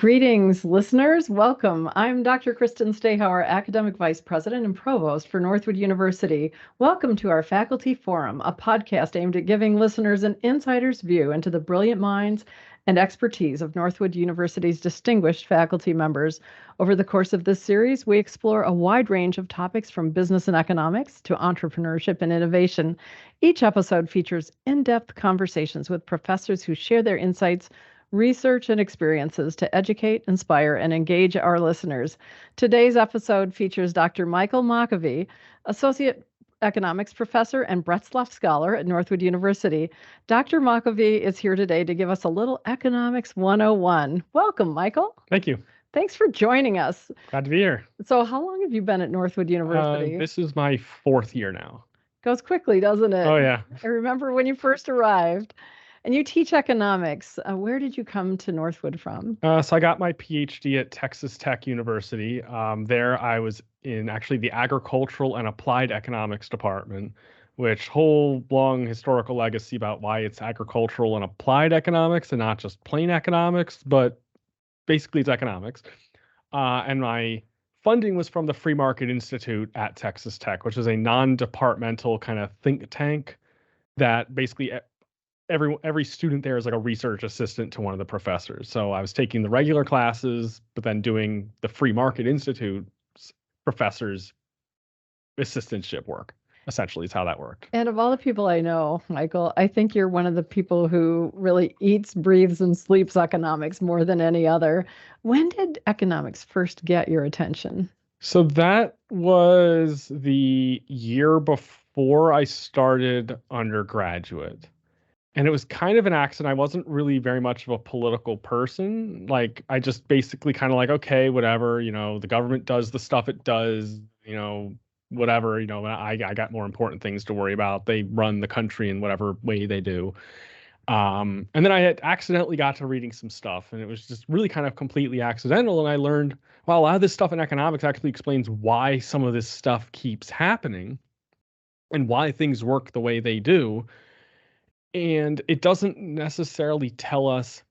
Greetings, listeners. Welcome. I'm Dr. Kristen Stahauer, Academic Vice President and Provost for Northwood University. Welcome to our Faculty Forum, a podcast aimed at giving listeners an insider's view into the brilliant minds and expertise of Northwood University's distinguished faculty members. Over the course of this series, we explore a wide range of topics from business and economics to entrepreneurship and innovation. Each episode features in-depth conversations with professors who share their insights, research, and experiences to educate, inspire, and engage our listeners. Today's episode features Dr. Michael Makovi, Associate Economics Professor and Bretzlaff Scholar at Northwood University. Dr. Makovi is here today to give us a little Economics 101. Welcome, Michael. Thank you. Thanks for joining us. Glad to be here. So how long have you been at Northwood University? This is my fourth year now. Goes quickly, doesn't it? Oh, yeah. I remember when you first arrived. And you teach economics. Where did you come to Northwood from? So I got my PhD at Texas Tech University. There I was in actually the agricultural and applied economics department, which whole long historical legacy about why it's agricultural and applied economics and not just plain economics, but basically it's economics. And my funding was from the Free Market Institute at Texas Tech, which is a non-departmental kind of think tank that basically every student there is like a research assistant to one of the professors. So I was taking the regular classes, but then doing the Free Market Institute professors' assistantship work. Essentially, is how that worked. And of all the people I know, Michael, I think you're one of the people who really eats, breathes, and sleeps economics more than any other. When did economics first get your attention? So that was the year before I started undergraduate. And it was kind of an accident. I wasn't really very much of a political person. Like, I just basically kind of like, okay, whatever, the government does the stuff it does, whatever, I got more important things to worry about. They run the country in whatever way they do. And then I had accidentally got to reading some stuff, and it was just really kind of completely accidental. And I learned, well, a lot of this stuff in economics actually explains why some of this stuff keeps happening and why things work the way they do. And it doesn't necessarily tell us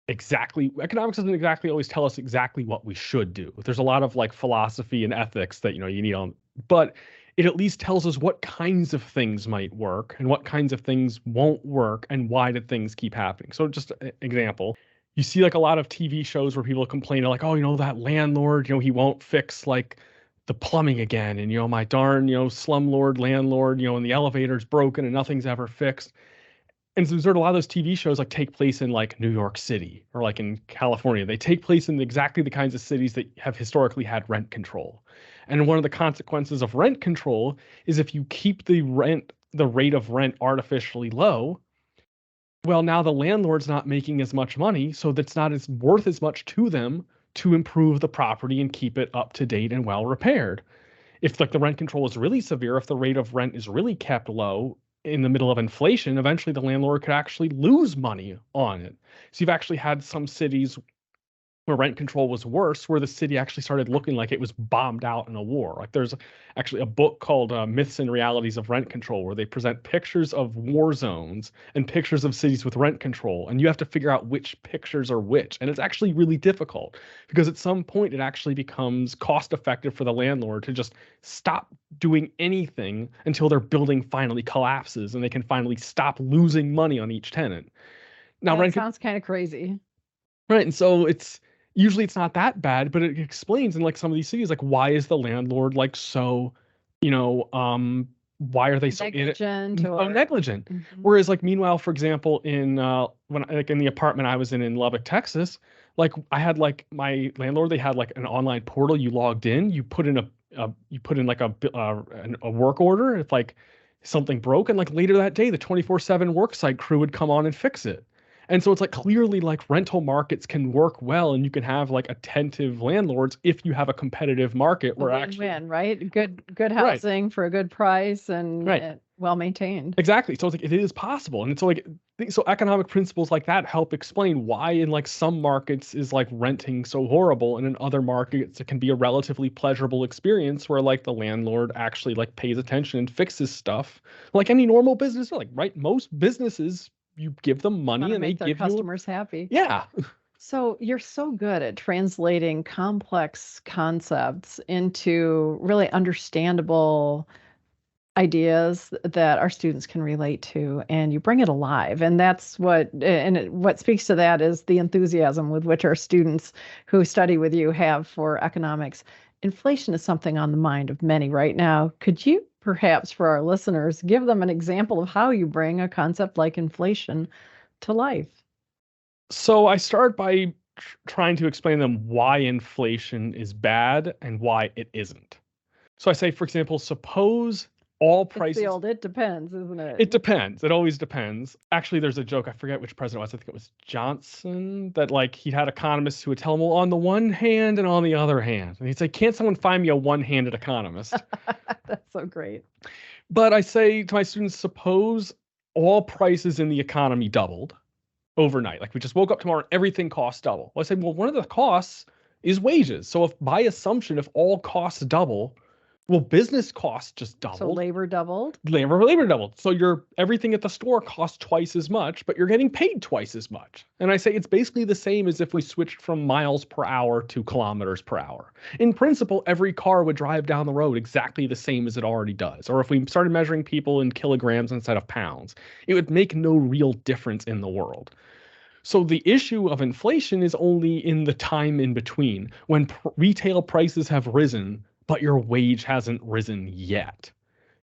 economics doesn't exactly always tell us exactly what we should do. There's a lot of like philosophy and ethics that, you need on, but it at least tells us what kinds of things might work and what kinds of things won't work and why did things keep happening. So just an example, you see like a lot of TV shows where people complain like, oh, that landlord, he won't fix like the plumbing again. And, my darn, slumlord landlord, and the elevator's broken and nothing's ever fixed. And so there's a lot of those TV shows like take place in like New York City or like in California. They take place in exactly the kinds of cities that have historically had rent control. And one of the consequences of rent control is if you keep the rate of rent artificially low, well, now the landlord's not making as much money, so that's not as worth as much to them to improve the property and keep it up to date and well repaired. If like the rent control is really severe, if the rate of rent is really kept low, in the middle of inflation, eventually the landlord could actually lose money on it. So you've actually had some cities where rent control was worse, where the city actually started looking like it was bombed out in a war. Like there's actually a book called Myths and Realities of Rent Control, where they present pictures of war zones and pictures of cities with rent control. And you have to figure out which pictures are which. And it's actually really difficult because at some point it actually becomes cost effective for the landlord to just stop doing anything until their building finally collapses and they can finally stop losing money on each tenant. Now, that sounds kind of crazy. Right. And so usually it's not that bad, but it explains in like some of these cities, like why is the landlord like so, why are they so negligent? Negligent. Mm-hmm. Whereas like meanwhile, for example, in in the apartment I was in Lubbock, Texas, like I had like my landlord, they had like an online portal. You logged in, you put in like a work order if like something broke, and like later that day, the 24/7 worksite crew would come on and fix it. And so it's like clearly like rental markets can work well and you can have like attentive landlords if you have a competitive market where actually win, right? Good housing for a good price and well maintained. Exactly. So it's like it is possible. And so economic principles like that help explain why in like some markets is like renting so horrible and in other markets it can be a relatively pleasurable experience where like the landlord actually like pays attention and fixes stuff like any normal business. Like most businesses, you give them money and they give their customers happy. Yeah. So you're so good at translating complex concepts into really understandable ideas that our students can relate to, and you bring it alive. And that's what speaks to that is the enthusiasm with which our students who study with you have for economics. Inflation is something on the mind of many right now. Could you perhaps, for our listeners, give them an example of how you bring a concept like inflation to life? So I start by trying to explain to them why inflation is bad and why it isn't. So I say, for example, suppose all It's the prices. old it depends, isn't It it? depends. It always depends. Actually, there's a joke. I forget which president it was. I think it was Johnson. That like he had economists who would tell him, well, on the one hand and on the other hand. And he'd say, can't someone find me a one-handed economist? That's so great. But I say to my students, suppose all prices in the economy doubled overnight. Like we just woke up tomorrow and everything costs double. Well, I say, well, one of the costs is wages. So if by assumption, if all costs double, well, business costs just So doubled. labor doubled. Labor doubled. So your everything at the store costs twice as much, but you're getting paid twice as much. And I say it's basically the same as if we switched from miles per hour to kilometers per hour. In principle, every car would drive down the road exactly the same as it already does. Or if we started measuring people in kilograms instead of pounds, it would make no real difference in the world. So the issue of inflation is only in the time in between when retail prices have risen, but your wage hasn't risen yet.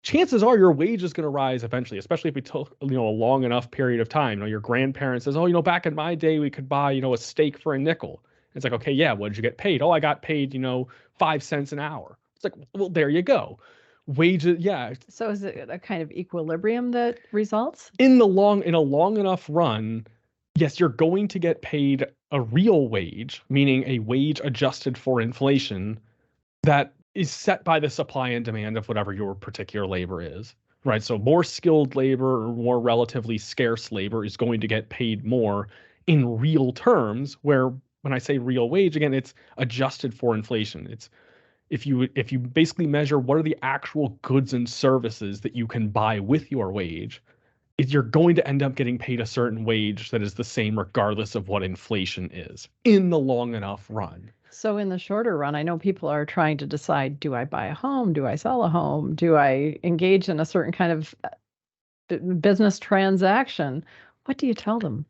Chances are your wage is going to rise eventually, especially if we took a long enough period of time. Your grandparents says, oh, back in my day we could buy a steak for a nickel. It's like, okay, yeah, what did you get paid? Oh, I got paid 5 cents an hour. It's like, well, there you go. Wages, yeah. So is it a kind of equilibrium that results? In a long enough run, yes, you're going to get paid a real wage, meaning a wage adjusted for inflation that is set by the supply and demand of whatever your particular labor is, right? So more skilled labor or more relatively scarce labor is going to get paid more in real terms, where when I say real wage, again, it's adjusted for inflation. It's if you basically measure what are the actual goods and services that you can buy with your wage, you're going to end up getting paid a certain wage that is the same regardless of what inflation is in the long enough run. So in the shorter run, I know people are trying to decide, do I buy a home? Do I sell a home? Do I engage in a certain kind of business transaction? What do you tell them?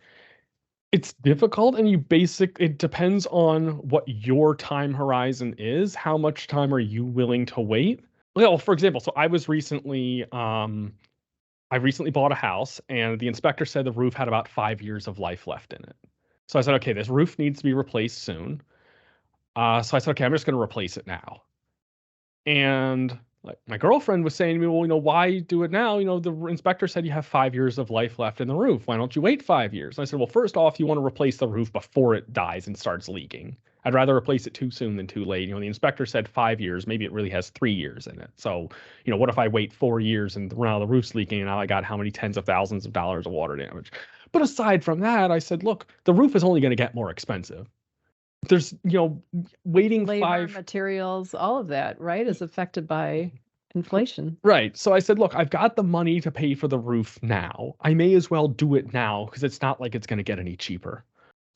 It's difficult, and it depends on what your time horizon is. How much time are you willing to wait? Well, for example, so I recently bought a house, and the inspector said the roof had about 5 years of life left in it. So I said, okay, this roof needs to be replaced soon. So I said, okay, I'm just going to replace it now. And like my girlfriend was saying to me, well, why do it now? The inspector said you have 5 years of life left in the roof. Why don't you wait 5 years? And I said, well, first off, you want to replace the roof before it dies and starts leaking. I'd rather replace it too soon than too late. The inspector said 5 years. Maybe it really has 3 years in it. So, what if I wait 4 years and now the roof's leaking and now I got how many tens of thousands of dollars of water damage? But aside from that, I said, look, the roof is only going to get more expensive. There's, waiting Labor, materials, all of that, right, is affected by inflation. Right. So I said, look, I've got the money to pay for the roof now. I may as well do it now because it's not like it's going to get any cheaper.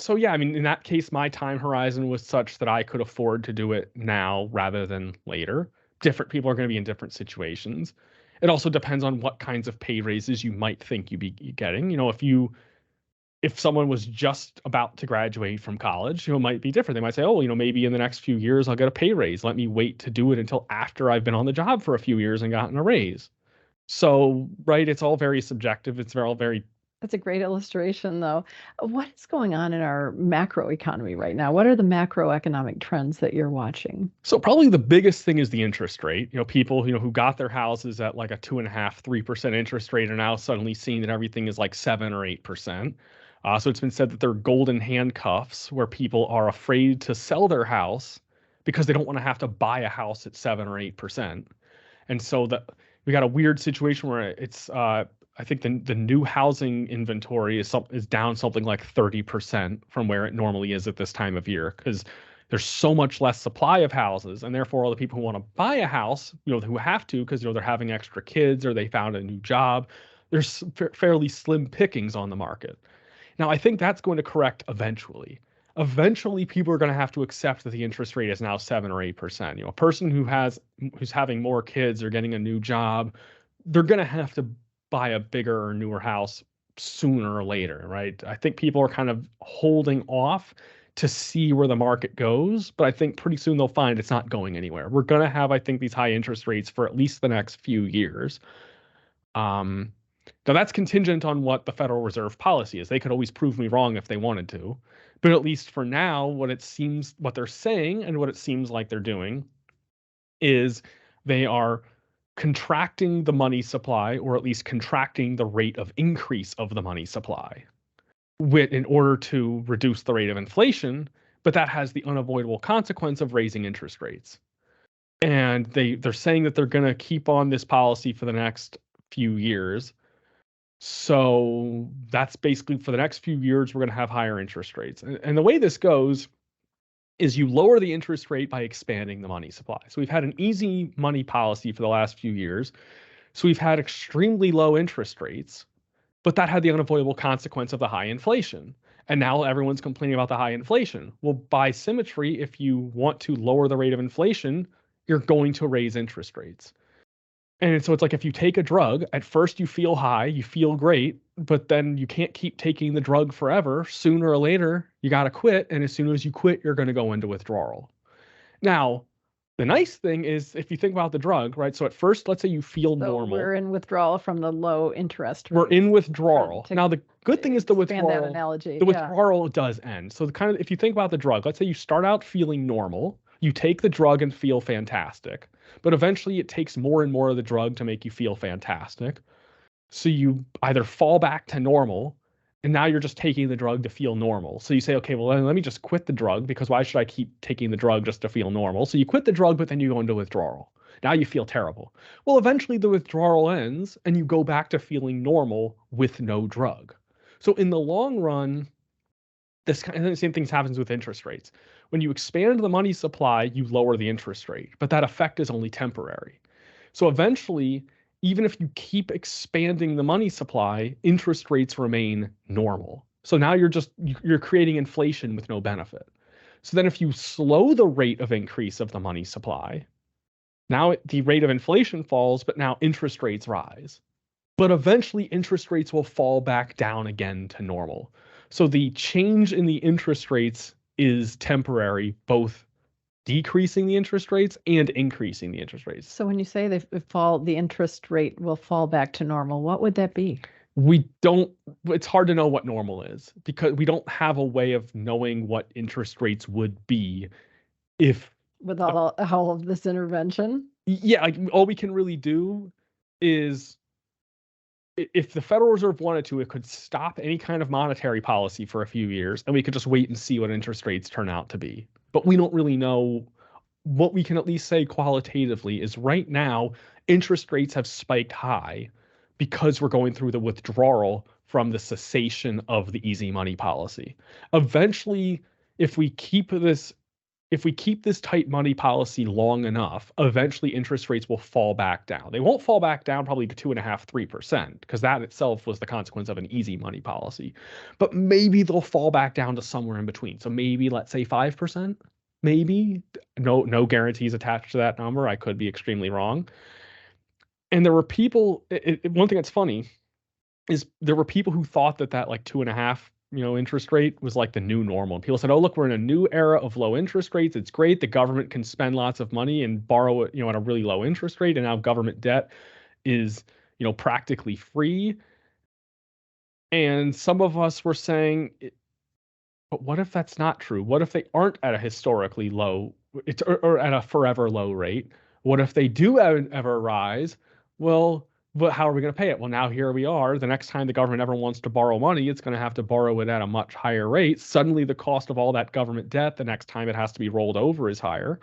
So yeah, I mean, in that case, my time horizon was such that I could afford to do it now rather than later. Different people are going to be in different situations. It also depends on what kinds of pay raises you might think you'd be getting. If someone was just about to graduate from college, it might be different. They might say, oh, maybe in the next few years I'll get a pay raise. Let me wait to do it until after I've been on the job for a few years and gotten a raise. So, right, it's all very subjective. It's all very. That's a great illustration, though. What is going on in our macro economy right now? What are the macroeconomic trends that you're watching? So probably the biggest thing is the interest rate. People, who got their houses at like a 2.5%, 3% interest rate are now suddenly seeing that everything is like 7 or 8%. So it's been said that they're golden handcuffs where people are afraid to sell their house because they don't want to have to buy a house at 7 or 8%. And so we got a weird situation where it's I think the new housing inventory is down something like 30% from where it normally is at this time of year because there's so much less supply of houses, and therefore all the people who want to buy a house, who have to because they're having extra kids or they found a new job, there's fairly slim pickings on the market. Now, I think that's going to correct eventually. eventually people are going to have to accept that the interest rate is now 7 or 8%. A person who's having more kids or getting a new job, they're going to have to buy a bigger or newer house sooner or later, right? I think people are kind of holding off to see where the market goes, but I think pretty soon they'll find it's not going anywhere. We're going to have, I think, these high interest rates for at least the next few years. Now that's contingent on what the Federal Reserve policy is. They could always prove me wrong if they wanted to, but at least for now, what they're saying and what it seems like they're doing is they are contracting the money supply, or at least contracting the rate of increase of the money supply in order to reduce the rate of inflation, but that has the unavoidable consequence of raising interest rates. And they're saying that they're going to keep on this policy for the next few years. So that's basically for the next few years, we're going to have higher interest rates. And the way this goes is you lower the interest rate by expanding the money supply. So we've had an easy money policy for the last few years. So we've had extremely low interest rates, but that had the unavoidable consequence of the high inflation. And now everyone's complaining about the high inflation. Well, by symmetry, if you want to lower the rate of inflation, you're going to raise interest rates. And so it's like if you take a drug, at first you feel high, you feel great, but then you can't keep taking the drug forever. Sooner or later, you got to quit. And as soon as you quit, you're going to go into withdrawal. Now, the nice thing is if you think about the drug, right? So at first, let's say you feel normal. We're in withdrawal from the low interest rate. We're in withdrawal. Now, the good thing is the withdrawal. That analogy. The withdrawal does end. So if you think about the drug, let's say you start out feeling normal. You take the drug and feel fantastic, but eventually it takes more and more of the drug to make you feel fantastic. So you either fall back to normal, and now you're just taking the drug to feel normal. So you say, okay, well, let me just quit the drug, because why should I keep taking the drug just to feel normal? So you quit the drug, but then you go into withdrawal. Now you feel terrible. Well, eventually the withdrawal ends and you go back to feeling normal with no drug. So in the long run, the same thing happens with interest rates. When you expand the money supply, you lower the interest rate, but that effect is only temporary. So eventually, even if you keep expanding the money supply, interest rates remain normal. So now you're creating inflation with no benefit. So then if you slow the rate of increase of the money supply, now the rate of inflation falls, but now interest rates rise. But eventually interest rates will fall back down again to normal. So the change in the interest rates is temporary, both decreasing the interest rates and increasing the interest rates. So when you say the interest rate will fall back to normal, what would that be? It's hard to know what normal is, because we don't have a way of knowing what interest rates would be with all of this intervention. Yeah, like all we can really do is, if the Federal Reserve wanted to, it could stop any kind of monetary policy for a few years, and we could just wait and see what interest rates turn out to be. But we don't really know. What we can at least say qualitatively is right now, interest rates have spiked high because we're going through the withdrawal from the cessation of the easy money policy. Eventually, if we keep this tight money policy long enough, eventually interest rates will fall back down. They won't fall back down probably to 2.5%, 3%, because that itself was the consequence of an easy money policy. But maybe they'll fall back down to somewhere in between. So maybe, let's say 5%, maybe. No guarantees attached to that number. I could be extremely wrong. And there were people, one thing that's funny is there were people who thought that like 2.5, interest rate was like the new normal. And people said, oh, look, we're in a new era of low interest rates. It's great. The government can spend lots of money and borrow it, at a really low interest rate. And now government debt is, practically free. And some of us were saying, but what if that's not true? What if they aren't at a historically low, or at a forever low rate? What if they do ever rise? Well, but how are we going to pay it? Well, now here we are. The next time the government ever wants to borrow money, it's going to have to borrow it at a much higher rate. Suddenly, the cost of all that government debt, the next time it has to be rolled over, is higher.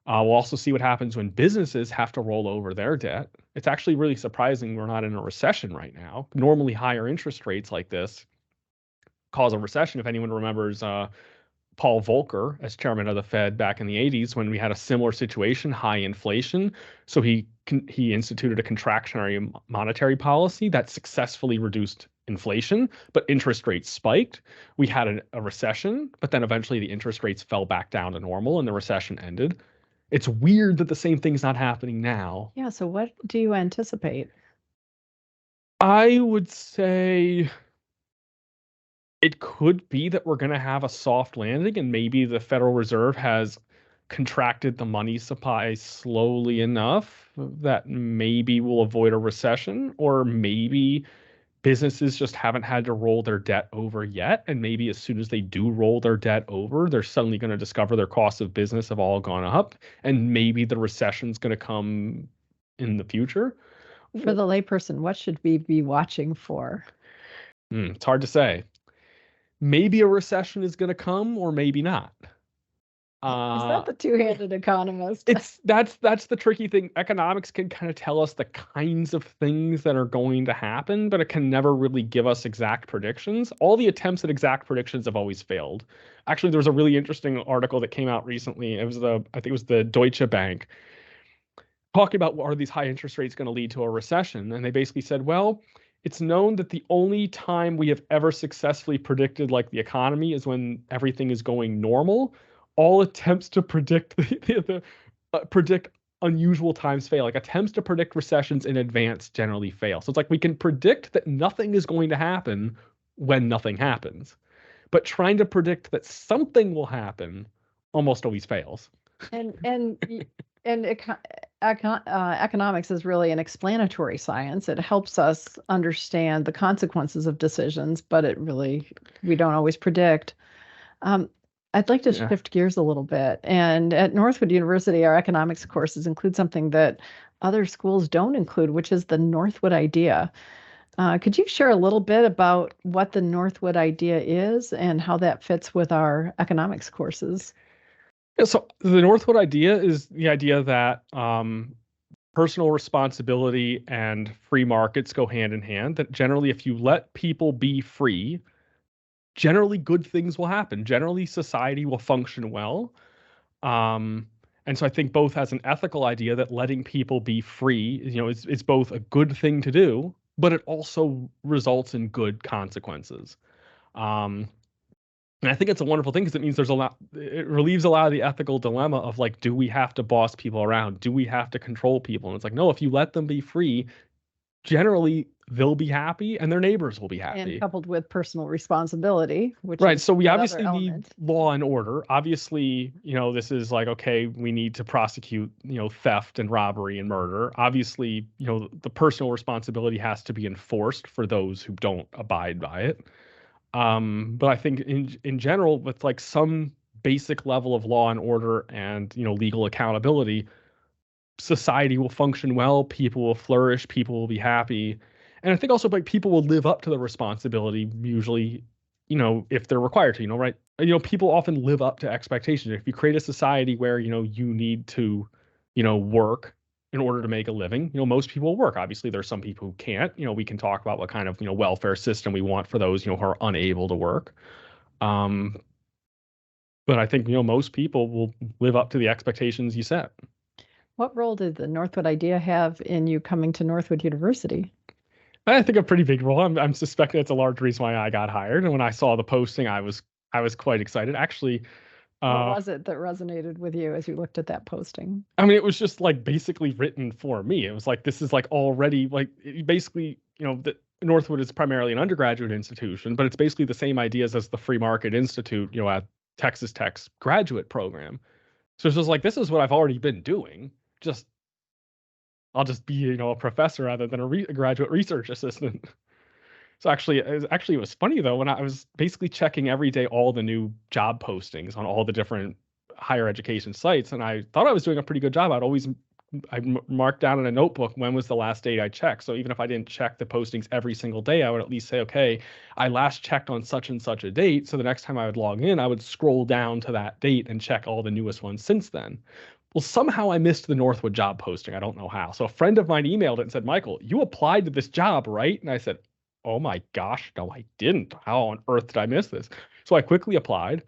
We'll also see what happens when businesses have to roll over their debt. It's actually really surprising we're not in a recession right now. Normally, higher interest rates like this cause a recession. If anyone remembers Paul Volcker as chairman of the Fed back in the 80s, when we had a similar situation, high inflation. So he instituted a contractionary monetary policy that successfully reduced inflation, but interest rates spiked. We had a recession, but then eventually the interest rates fell back down to normal and the recession ended. It's weird that the same thing's not happening now. Yeah, so what do you anticipate? I would say it could be that we're going to have a soft landing and maybe the Federal Reserve has contracted the money supply slowly enough that maybe we'll avoid a recession, or maybe businesses just haven't had to roll their debt over yet. And maybe as soon as they do roll their debt over, they're suddenly going to discover their costs of business have all gone up. And maybe the recession's going to come in the future. For the layperson, what should we be watching for? It's hard to say. Maybe a recession is going to come or maybe not. Is that the two-handed economist? That's the tricky thing. Economics can kind of tell us the kinds of things that are going to happen, but it can never really give us exact predictions. All the attempts at exact predictions have always failed. Actually, there was a really interesting article that came out recently. I think it was the Deutsche Bank talking about, are these high interest rates going to lead to a recession? And they basically said, well, it's known that the only time we have ever successfully predicted like the economy is when everything is going normal. All attempts to predict predict unusual times fail. Like attempts to predict recessions in advance generally fail. So it's like we can predict that nothing is going to happen when nothing happens, but trying to predict that something will happen almost always fails. And economics is really an explanatory science. It helps us understand the consequences of decisions, but we don't always predict. I'd like to shift gears a little bit. And at Northwood University, our economics courses include something that other schools don't include, which is the Northwood idea. Could you share a little bit about what the Northwood idea is and how that fits with our economics courses? Yeah, so the Northwood idea is the idea that personal responsibility and free markets go hand in hand, that generally if you let people be free, generally good things will happen. Generally, society will function well. And so I think both has an ethical idea that letting people be free, is both a good thing to do, but it also results in good consequences. And I think it's a wonderful thing because it means it relieves a lot of the ethical dilemma of like, do we have to boss people around? Do we have to control people? And it's like, no, if you let them be free, generally they'll be happy and their neighbors will be happy. And coupled with personal responsibility, which right. So we obviously need law and order. Obviously, this is like, okay, we need to prosecute, theft and robbery and murder. Obviously, the personal responsibility has to be enforced for those who don't abide by it. But I think in general, with like some basic level of law and order and, legal accountability, society will function well, people will flourish, people will be happy. And I think also like people will live up to the responsibility usually, if they're required to, right? People often live up to expectations. If you create a society where, you need to, work in order to make a living, most people work. Obviously, there's some people who can't. We can talk about what kind of, welfare system we want for those, who are unable to work. But I think, most people will live up to the expectations you set. What role did the Northwood idea have in you coming to Northwood University? I think a pretty big role. I'm suspecting it's a large reason why I got hired. And when I saw the posting, I was quite excited. Actually, what was it that resonated with you as you looked at that posting? I mean, it was just like basically written for me. It was like, this is like already like basically, the Northwood is primarily an undergraduate institution, but it's basically the same ideas as the Free Market Institute, at Texas Tech's graduate program. So it's just like, this is what I've already been doing. I'll just be, a professor rather than a graduate research assistant. So it was funny though, when I was basically checking every day all the new job postings on all the different higher education sites, and I thought I was doing a pretty good job. I'd mark down in a notebook when was the last date I checked. So even if I didn't check the postings every single day, I would at least say, okay, I last checked on such and such a date. So the next time I would log in, I would scroll down to that date and check all the newest ones since then. Well, somehow I missed the Northwood job posting. I don't know how. So a friend of mine emailed it and said, Michael, you applied to this job, right? And I said, oh my gosh, no, I didn't. How on earth did I miss this? So I quickly applied.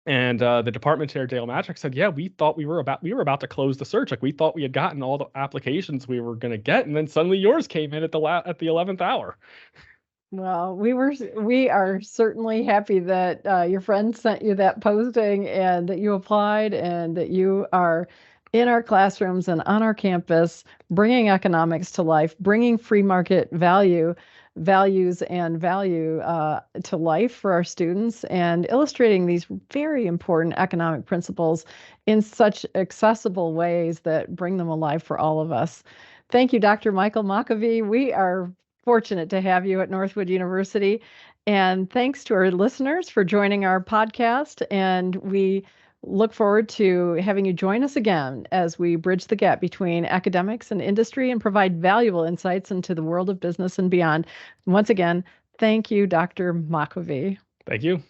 And the department chair, Dale Matrick, said, yeah, we thought we were about to close the search. Like we thought we had gotten all the applications we were going to get. And then suddenly yours came in at the 11th hour. Well, we are certainly happy that your friend sent you that posting and that you applied and that you are in our classrooms and on our campus, bringing economics to life, bringing free market values and value to life for our students, and illustrating these very important economic principles in such accessible ways that bring them alive for all of us. Thank you, Dr. Michael Makovi. We are fortunate to have you at Northwood University. And thanks to our listeners for joining our podcast. And we look forward to having you join us again as we bridge the gap between academics and industry and provide valuable insights into the world of business and beyond. Once again, thank you, Dr. Makovi. Thank you.